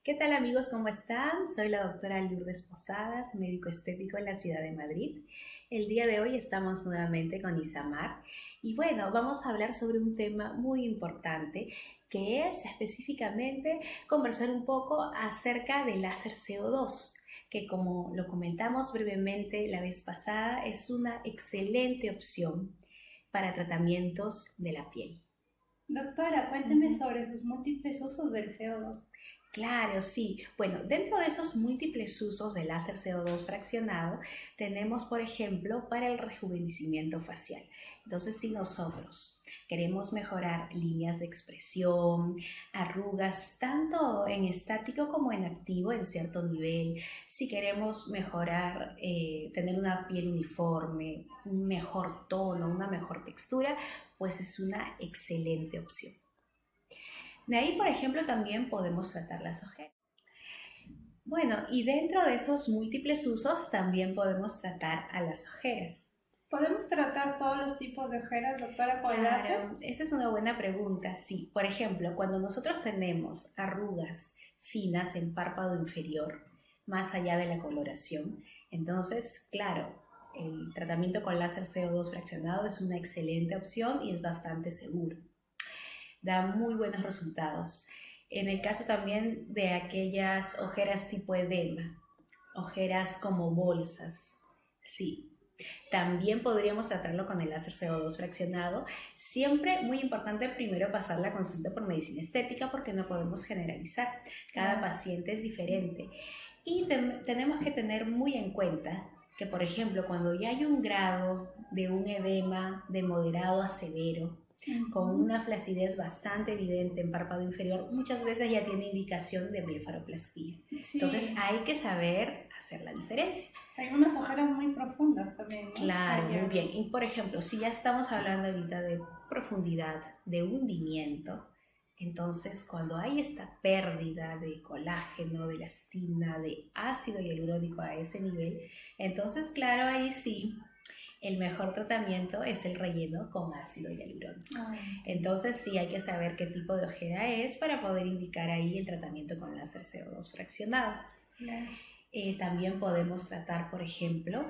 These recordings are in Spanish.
¿Qué tal amigos? ¿Cómo están? Soy la doctora Lourdes Posadas, médico estético en la ciudad de Madrid. El día de hoy estamos nuevamente con Isamar y bueno, vamos a hablar sobre un tema muy importante que es específicamente conversar un poco acerca del láser CO2, que como lo comentamos brevemente la vez pasada es una excelente opción para tratamientos de la piel. Doctora, cuénteme sobre sus múltiples usos del CO2. Claro, sí. Bueno, dentro de esos múltiples usos del láser CO2 fraccionado, tenemos, por ejemplo, para el rejuvenecimiento facial. Entonces, si nosotros queremos mejorar líneas de expresión, arrugas, tanto en estático como en activo, en cierto nivel, si queremos mejorar, tener una piel uniforme, un mejor tono, una mejor textura, pues es una excelente opción. De ahí, por ejemplo, también podemos tratar las ojeras. Bueno, y dentro de esos múltiples usos también podemos tratar a las ojeras. ¿Podemos tratar todos los tipos de ojeras, doctora, con láser? Claro, esa es una buena pregunta. Sí, por ejemplo, cuando nosotros tenemos arrugas finas en párpado inferior, más allá de la coloración, entonces, claro, el tratamiento con láser CO2 fraccionado es una excelente opción y es bastante seguro. Da muy buenos resultados. En el caso también de aquellas ojeras tipo edema, ojeras como bolsas, sí. También podríamos tratarlo con el láser CO2 fraccionado. Siempre muy importante primero pasar la consulta por medicina estética porque no podemos generalizar. Cada paciente es diferente. Y tenemos que tener muy en cuenta que, por ejemplo, cuando ya hay un grado de un edema de moderado a severo, con una flacidez bastante evidente en párpado inferior, muchas veces ya tiene indicación de blefaroplastía. Entonces Sí, hay que saber hacer la diferencia. hay unas ojeras muy profundas también, ¿no? O sea, Claro, muy ya. bien. Y por ejemplo, si ya estamos hablando ahorita de profundidad, de hundimiento, entonces cuando hay esta pérdida de colágeno, de elastina, de ácido hialurónico a ese nivel, entonces claro, ahí sí, el mejor tratamiento es el relleno con ácido hialurónico. Entonces sí hay que saber qué tipo de ojera es para poder indicar ahí el tratamiento con láser CO2 fraccionado. Claro. También podemos tratar, por ejemplo,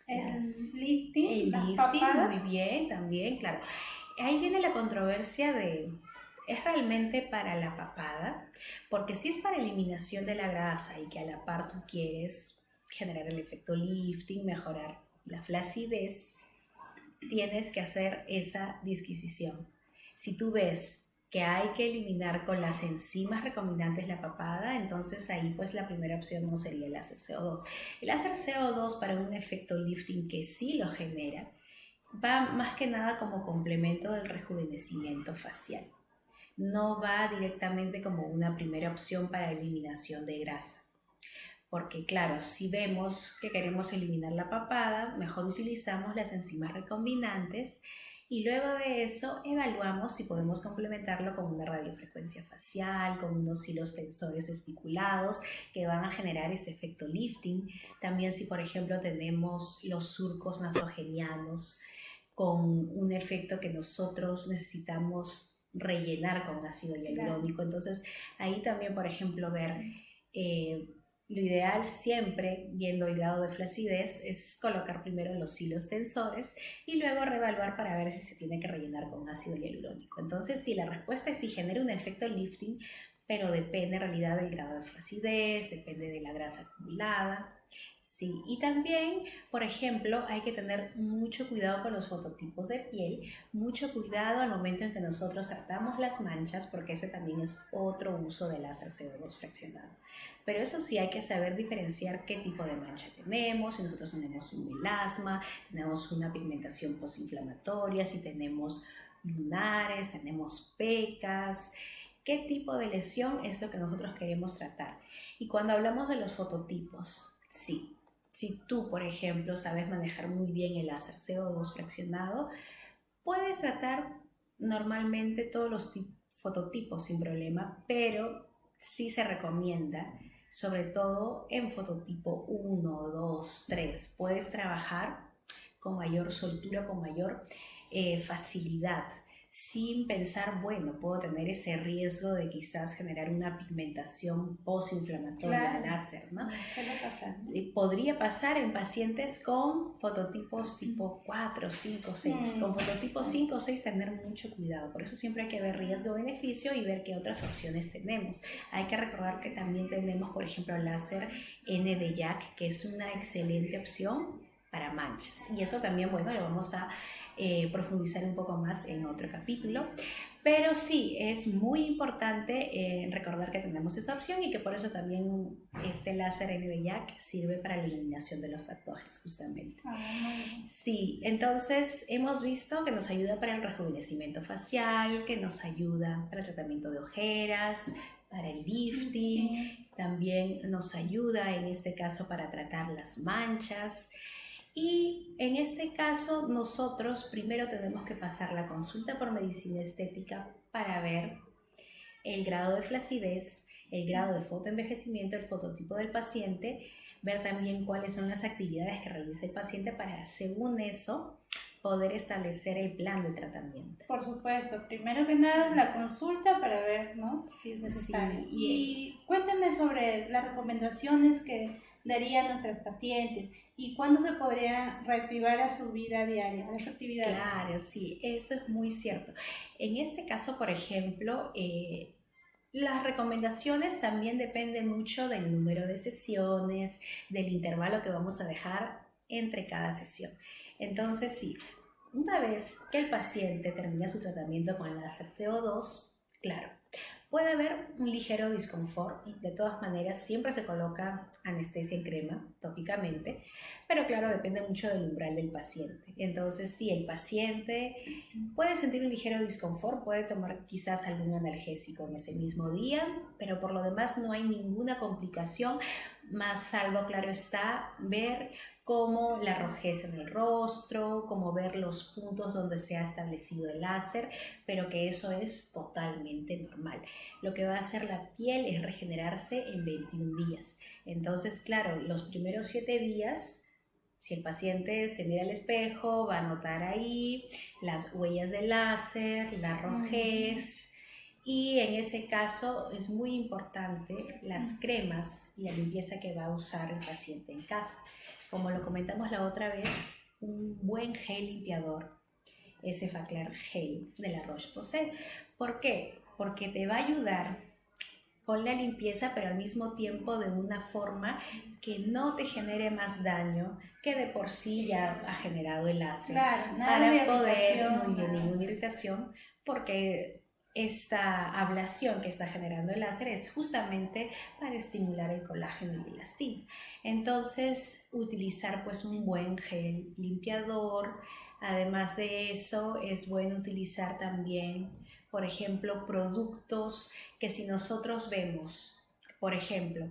El las, lifting, el las lifting, muy papadas. bien, también, claro. Ahí viene la controversia de, ¿es realmente para la papada? Porque si es para eliminación de la grasa y que a la par tú quieres generar el efecto lifting, mejorar la flacidez, tienes que hacer esa disquisición. Si tú ves que hay que eliminar con las enzimas recombinantes la papada, entonces ahí pues la primera opción no sería el láser CO2. El láser CO2 para un efecto lifting que sí lo genera, va más que nada como complemento del rejuvenecimiento facial. No va directamente como una primera opción para eliminación de grasa. Porque claro, si vemos que queremos eliminar la papada, mejor utilizamos las enzimas recombinantes y luego de eso evaluamos si podemos complementarlo con una radiofrecuencia facial, con unos hilos tensores espiculados que van a generar ese efecto lifting. También si por ejemplo tenemos los surcos nasogenianos con un efecto que nosotros necesitamos rellenar con ácido Claro. hialurónico. Entonces ahí también por ejemplo ver lo ideal siempre, viendo el grado de flacidez, es colocar primero los hilos tensores y luego reevaluar para ver si se tiene que rellenar con ácido hialurónico. Entonces, sí, la respuesta es si genera un efecto lifting, pero depende en realidad del grado de flacidez, depende de la grasa acumulada. Sí, y también, por ejemplo, hay que tener mucho cuidado con los fototipos de piel, mucho cuidado al momento en que nosotros tratamos las manchas, porque ese también es otro uso del láser CO2 fraccionado. Pero eso sí, hay que saber diferenciar qué tipo de mancha tenemos, si nosotros tenemos un melasma, tenemos una pigmentación postinflamatoria, si tenemos lunares, tenemos pecas, qué tipo de lesión es lo que nosotros queremos tratar. Y cuando hablamos de los fototipos, sí, si tú, por ejemplo, sabes manejar muy bien el láser CO2 fraccionado, puedes tratar normalmente todos los fototipos sin problema, pero sí se recomienda, sobre todo en fototipo 1, 2, 3, puedes trabajar con mayor soltura, con mayor facilidad. sin pensar, bueno, puedo tener ese riesgo de quizás generar una pigmentación postinflamatoria al Claro, láser, ¿no? suele pasar, ¿no? Podría pasar en pacientes con fototipos tipo 4, 5, 6. Con fototipos 5 o 6 tener mucho cuidado. Por eso siempre hay que ver riesgo-beneficio y ver qué otras opciones tenemos. Hay que recordar que también tenemos, por ejemplo, el láser ND-YAG, que es una excelente opción para manchas. Y eso también, bueno, lo vamos a profundizar un poco más en otro capítulo. Pero sí, es muy importante recordar que tenemos esa opción y que por eso también este láser ND-YAG sirve para la eliminación de los tatuajes, justamente. Sí, entonces hemos visto que nos ayuda para el rejuvenecimiento facial, que nos ayuda para el tratamiento de ojeras, para el lifting, también nos ayuda en este caso para tratar las manchas. Y en este caso nosotros primero tenemos que pasar la consulta por medicina estética para ver el grado de flacidez, el grado de fotoenvejecimiento, el fototipo del paciente, ver también cuáles son las actividades que realiza el paciente para, según eso, poder establecer el plan de tratamiento. Por supuesto, primero que nada la consulta para ver, ¿no?, si es necesario. Sí, y cuéntame sobre las recomendaciones que daría a nuestros pacientes y cuándo se podría reactivar a su vida diaria, a las actividades. Claro, sí, eso es muy cierto. En este caso, por ejemplo, las recomendaciones también dependen mucho del número de sesiones, del intervalo que vamos a dejar entre cada sesión. Entonces, sí, una vez que el paciente termina su tratamiento con el láser CO2, claro, puede haber un ligero disconfort y de todas maneras siempre se coloca anestesia en crema tópicamente, pero claro, depende mucho del umbral del paciente. Entonces, si el paciente puede sentir un ligero disconfort, puede tomar quizás algún analgésico en ese mismo día, pero por lo demás no hay ninguna complicación, más salvo, claro está, ver como la rojez en el rostro, como ver los puntos donde se ha establecido el láser, pero que eso es totalmente normal. Lo que va a hacer la piel es regenerarse en 21 días. Entonces, claro, los primeros 7 días, si el paciente se mira al espejo, va a notar ahí las huellas del láser, la rojez. Y en ese caso es muy importante las cremas y la limpieza que va a usar el paciente en casa. Como lo comentamos la otra vez, un buen gel limpiador es Effaclar Gel de la Roche-Posay. ¿Por qué? Porque te va a ayudar con la limpieza, pero al mismo tiempo de una forma que no te genere más daño que de por sí ya ha generado el láser. Claro, para poder, muy bien, ninguna irritación, porque esta ablación que está generando el láser es justamente para estimular el colágeno y la elastina. Entonces, utilizar pues un buen gel limpiador. Además de eso, es bueno utilizar también, por ejemplo, productos que si nosotros vemos, por ejemplo,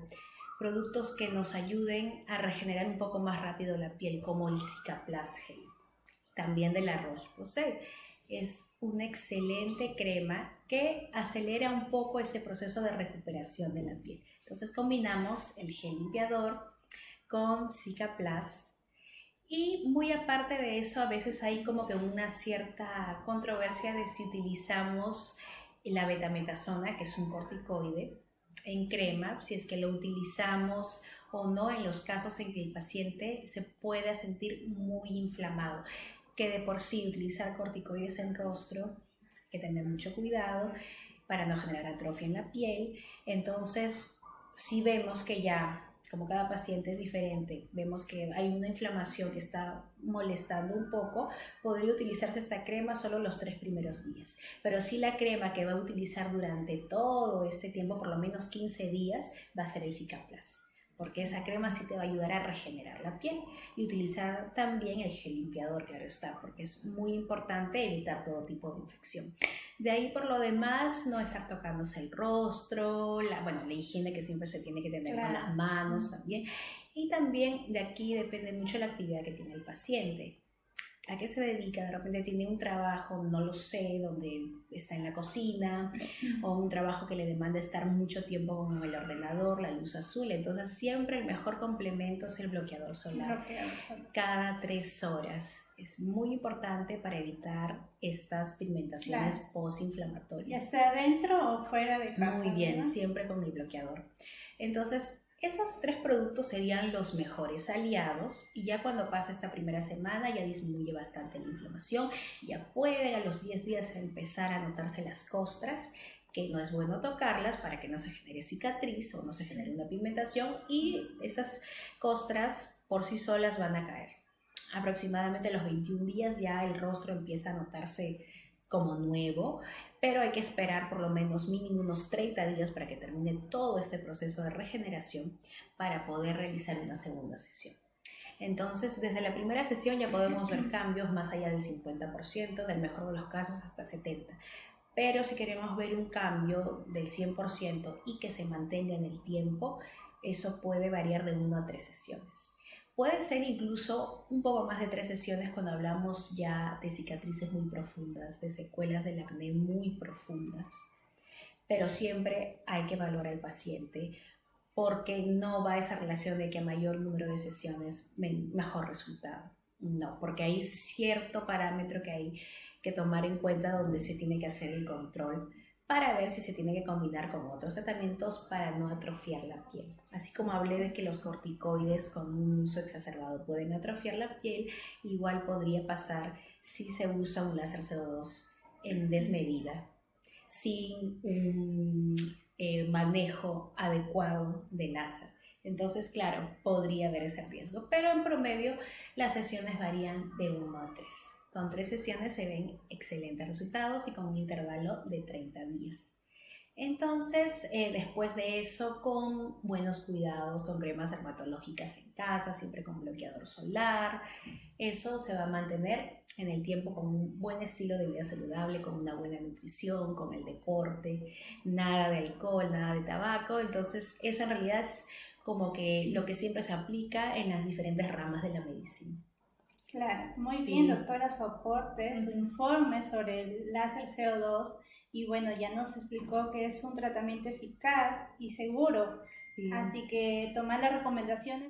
productos que nos ayuden a regenerar un poco más rápido la piel, como el Cicaplast Gel, también de la Roche-Posay. Es una excelente crema que acelera un poco ese proceso de recuperación de la piel. Entonces combinamos el gel limpiador con Cicaplast. Y muy aparte de eso, a veces hay como que una cierta controversia de si utilizamos la betametasona, que es un corticoide, en crema, si es que lo utilizamos o no en los casos en que el paciente se pueda sentir muy inflamado, que de por sí utilizar corticoides en rostro, hay que tener mucho cuidado para no generar atrofia en la piel. Entonces, si vemos que ya, como cada paciente es diferente, vemos que hay una inflamación que está molestando un poco, podría utilizarse esta crema solo los 3 primeros días. Pero sí, la crema que va a utilizar durante todo este tiempo, por lo menos 15 días, va a ser el Cicaplast, porque esa crema sí te va a ayudar a regenerar la piel. Y utilizar también el gel limpiador, claro está, porque es muy importante evitar todo tipo de infección. De ahí, por lo demás, no estar tocándose el rostro, la higiene que siempre se tiene que tener con las manos también. Y también de aquí depende mucho la actividad que tiene el paciente. a qué se dedica, de repente tiene un trabajo, no lo sé, donde está en la cocina, o un trabajo que le demanda estar mucho tiempo con el ordenador, la luz azul. Entonces siempre el mejor complemento es el bloqueador solar. Cada 3 horas. Es muy importante para evitar estas pigmentaciones posinflamatorias. ¿Ya sea dentro o fuera de casa? Muy bien, ¿no? siempre con el bloqueador. Entonces, esos 3 productos serían los mejores aliados, y ya cuando pasa esta primera semana ya disminuye bastante la inflamación, ya pueden a los 10 días empezar a notarse las costras, que no es bueno tocarlas para que no se genere cicatriz o no se genere una pigmentación, y estas costras por sí solas van a caer. Aproximadamente a los 21 días ya el rostro empieza a notarse como nuevo, pero hay que esperar por lo menos mínimo unos 30 días para que termine todo este proceso de regeneración para poder realizar una segunda sesión. Entonces, desde la primera sesión ya podemos ver cambios más allá del 50%, del mejor de los casos hasta 70%. Pero si queremos ver un cambio del 100% y que se mantenga en el tiempo, eso puede variar de 1 a 3 sesiones. Puede ser incluso un poco más de 3 sesiones cuando hablamos ya de cicatrices muy profundas, de secuelas del acné muy profundas. Pero siempre hay que valorar al paciente, porque no va esa relación de que a mayor número de sesiones mejor resultado. No, porque hay cierto parámetro que hay que tomar en cuenta donde se tiene que hacer el control para ver si se tiene que combinar con otros tratamientos para no atrofiar la piel. Así como hablé de que los corticoides con un uso exacerbado pueden atrofiar la piel, igual podría pasar si se usa un láser CO2 en desmedida, sin un manejo adecuado de láser. Entonces, claro, podría haber ese riesgo, pero en promedio las sesiones varían de 1 a 3. Con 3 sesiones se ven excelentes resultados y con un intervalo de 30 días. Entonces, después de eso, con buenos cuidados, con cremas dermatológicas en casa, siempre con bloqueador solar, eso se va a mantener en el tiempo con un buen estilo de vida saludable, con una buena nutrición, con el deporte, nada de alcohol, nada de tabaco. Entonces, esa en realidad es como que lo que siempre se aplica en las diferentes ramas de la medicina. Claro, muy bien, doctora, su aporte, su informe sobre el láser CO2, y bueno, ya nos explicó que es un tratamiento eficaz y seguro, así que tomar las recomendaciones.